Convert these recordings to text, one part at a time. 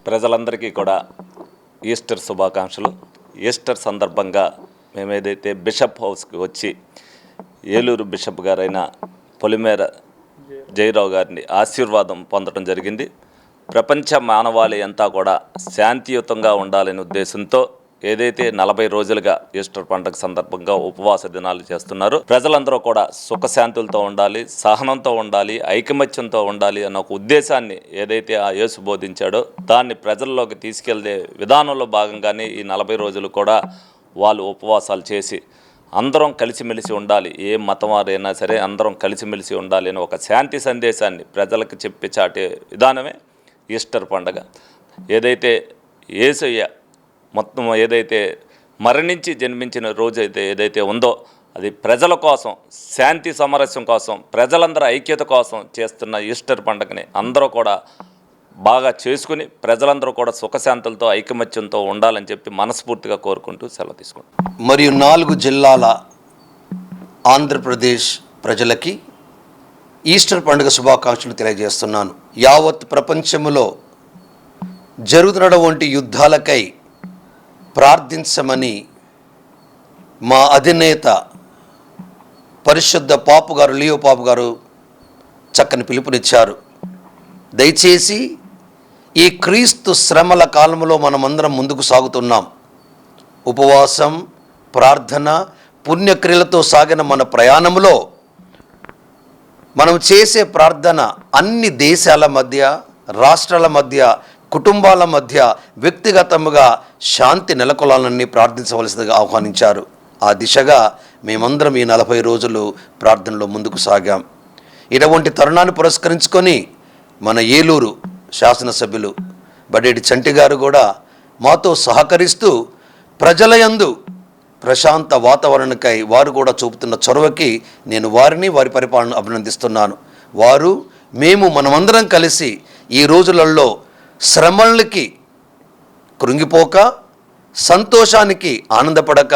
ప్రజలందరికీ కూడా ఈస్టర్ శుభాకాంక్షలు. ఈస్టర్ సందర్భంగా మేము ఏదైతే బిషప్ హౌస్కి వచ్చి ఏలూరు బిషప్ గారైన పొలిమేర జయరావు గారిని ఆశీర్వాదం పొందడం జరిగింది. ప్రపంచ మానవాళి అంతా కూడా శాంతియుతంగా ఉండాలనే ఉద్దేశంతో ఏదైతే 40 రోజులుగా ఈస్టర్ పండుగ సందర్భంగా ఉపవాస దినాలు చేస్తున్నారు, ప్రజలందరూ కూడా సుఖశాంతులతో ఉండాలి, సహనంతో ఉండాలి, ఐకమత్యంతో ఉండాలి అన్న ఒక ఉద్దేశాన్ని ఏదైతే ఆ యేసు బోధించాడో దాన్ని ప్రజల్లోకి తీసుకెళ్లే విధానంలో భాగంగానే ఈ 40 రోజులు కూడా వాళ్ళు ఉపవాసాలు చేసి అందరం కలిసిమెలిసి ఉండాలి, ఏ మతం వారైనా సరే అందరం కలిసిమెలిసి ఉండాలి అని ఒక శాంతి సందేశాన్ని ప్రజలకు చెప్పి చాటే విధానమే ఈస్టర్ పండుగ. ఏదైతే యేసయ్య మొత్తం ఏదైతే మరణించి జన్మించిన రోజు ఏదైతే ఉందో అది ప్రజల కోసం, శాంతి సమరస్యం కోసం, ప్రజలందరూ ఐక్యత కోసం చేస్తున్న ఈస్టర్ పండుగని అందరూ కూడా బాగా చేసుకుని ప్రజలందరూ కూడా సుఖశాంతులతో ఐకమత్యంతో ఉండాలని చెప్పి మనస్ఫూర్తిగా కోరుకుంటూ సెలవు తీసుకుంటాం. మరియు 4 జిల్లాల ఆంధ్రప్రదేశ్ ప్రజలకి ఈస్టర్ పండుగ శుభాకాంక్షలు తెలియజేస్తున్నాను. యావత్ ప్రపంచంలో జరుగుతున్నటువంటి యుద్ధాలకై ప్రార్థించమని మా అధినేత పరిశుద్ధ పాపు గారు లియో పాపు గారు చక్కని పిలుపునిచ్చారు. దయచేసి ఈ క్రీస్తు శ్రమల కాలంలో మనమందరం ముందుకు సాగుతున్నాం. ఉపవాసం, ప్రార్థన, పుణ్యక్రియలతో సాగిన మన ప్రయాణంలో మనం చేసే ప్రార్థన అన్ని దేశాల మధ్య, రాష్ట్రాల మధ్య, కుటుంబాల మధ్య వ్యక్తిగతముగా శాంతి నెలకొలాలని ప్రార్థించవలసిందిగా ఆహ్వానించారు. ఆ దిశగా మేమందరం ఈ 40 రోజులు ప్రార్థనలో ముందుకు సాగాం. ఇటువంటి తరుణాన్ని పురస్కరించుకొని మన ఏలూరు శాసనసభ్యులు బడేటి చంటి గారు కూడా మాతో సహకరిస్తూ ప్రజల యందు ప్రశాంత వాతావరణకై వారు కూడా చూపుతున్న చొరవకి నేను వారిని, వారి పరిపాలన అభినందిస్తున్నాను. వారు, మేము, మనమందరం కలిసి ఈ రోజులలో శ్రమలకి కృంగిపోక, సంతోషానికి ఆనందపడక,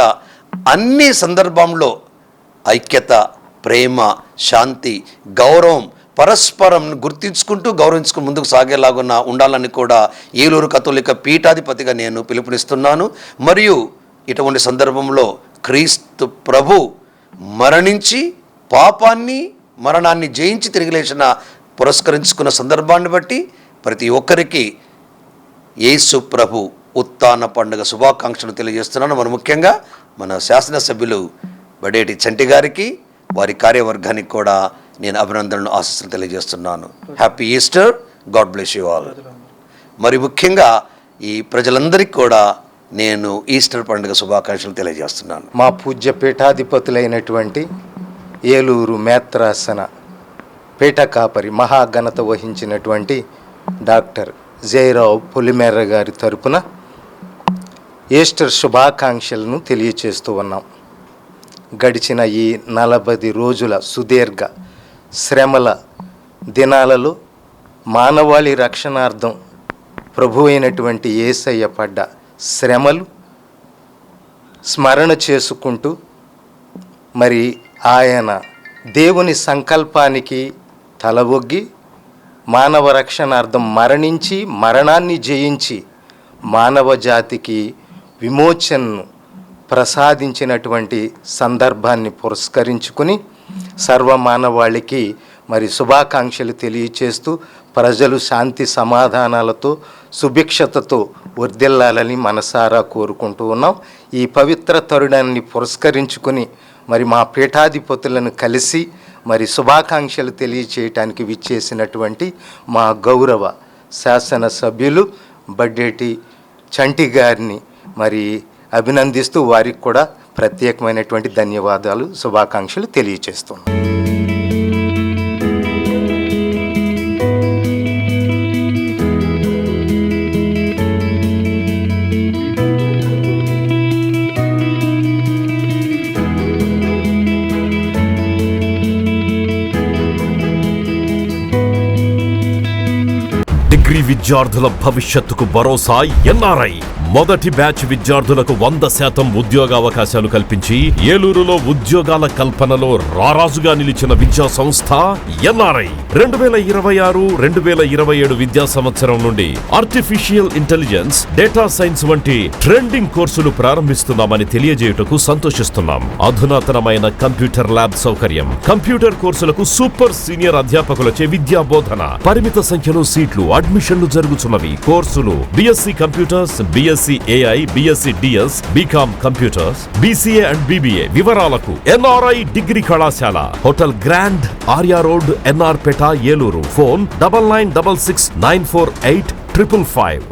అన్ని సందర్భంలో ఐక్యత, ప్రేమ, శాంతి, గౌరవం పరస్పరం గుర్తించుకుంటూ గౌరవించుకుంటూ ముందుకు సాగేలాగున్న ఉండాలని కూడా ఏలూరు కథోలిక పీఠాధిపతిగా నేను పిలుపునిస్తున్నాను. మరియు ఇటువంటి సందర్భంలో క్రీస్తు ప్రభు మరణించి పాపాన్ని, మరణాన్ని జయించి తిరిగి లేచిన పురస్కరించుకున్న సందర్భాన్ని బట్టి ప్రతి ఒక్కరికి యేసు ప్రభు ఉత్థాన పండుగ శుభాకాంక్షలు తెలియజేస్తున్నాను. మరి ముఖ్యంగా మన శాసనసభ్యులు బడేటి చంటి గారికి, వారి కార్యవర్గానికి కూడా నేను అభినందనలు, ఆశీస్సులు తెలియజేస్తున్నాను. Happy Easter, God bless you all. మరి ముఖ్యంగా ఈ ప్రజలందరికీ కూడా నేను ఈస్టర్ పండుగ శుభాకాంక్షలు తెలియజేస్తున్నాను. మా పూజ్య పీఠాధిపతులైనటువంటి ఏలూరు మేత్రాసన పీఠ కాపరి మహాఘనత వహించినటువంటి డాక్టర్ జయరావు పొలిమేర గారి తరపున ఈస్టర్ శుభాకాంక్షలను తెలియచేస్తూ ఉన్నాం. గడిచిన ఈ 40 రోజుల సుదీర్ఘ శ్రమల దినాలలో మానవాళి రక్షణార్థం ప్రభు అయినటువంటి యేసయ్య పడ్డ శ్రమలు స్మరణ చేసుకుంటూ, మరి ఆయన దేవుని సంకల్పానికి తలవొగ్గి మానవ రక్షణార్థం మరణించి, మరణాన్ని జయించి మానవ జాతికి విమోచనను ప్రసాదించినటువంటి సందర్భాన్ని పురస్కరించుకుని సర్వమానవాళికి మరి శుభాకాంక్షలు తెలియచేస్తూ ప్రజలు శాంతి సమాధానాలతో సుభిక్షతతో వర్ధిల్లాలని మనసారా కోరుకుంటూ ఉన్నాం. ఈ పవిత్ర తరుణాన్ని పురస్కరించుకుని మరి మా పీఠాధిపతులను కలిసి మరి శుభాకాంక్షలు తెలియచేయటానికి విచ్చేసినటువంటి మా గౌరవ శాసనసభ్యులు బడ్డేటి చంటి గారిని మరి అభినందిస్తూ వారికి కూడా ప్రత్యేకమైనటువంటి ధన్యవాదాలు, శుభాకాంక్షలు తెలియచేస్తున్నాం. డిగ్రీ విద్యార్థుల భవిష్యత్తుకు భరోసా ఎన్ఆర్ఐ. మొదటి బ్యాచ్ విద్యార్థులకు 100% ఉద్యోగావకాశాలు కల్పించి ఏలూరులో ఉద్యోగాల కల్పనలో రారాజుగా నిలిచిన విద్యా సంస్థ ఎన్ఆర్ఐ. 2026-2027 విద్యా సంవత్సరం నుండి ఆర్టిఫిషియల్ ఇంటెలిజెన్స్, డేటా సైన్స్ వంటి ట్రెండింగ్ కోర్సులు ప్రారంభిస్తున్నామని తెలియజేయుటకు సంతోషిస్తున్నాం. అధునాతనమైన కంప్యూటర్ ల్యాబ్ సౌకర్యం, కంప్యూటర్ కోర్సులకు సూపర్ సీనియర్ అధ్యాపకులచే విద్యా బోధన, పరిమిత సంఖ్యలో సీట్లు, అడ్మిషన్లు జరుగుతున్నవి. కోర్సులు BSc computers, BSc AI, BSc DS, BCom computers, BCA and BBA. వివరాలకు ఎన్ఆర్ఐ డిగ్రీ కళాశాల, hotel grand, Arya road, NR Peta, Eluru. Phone 9966948555.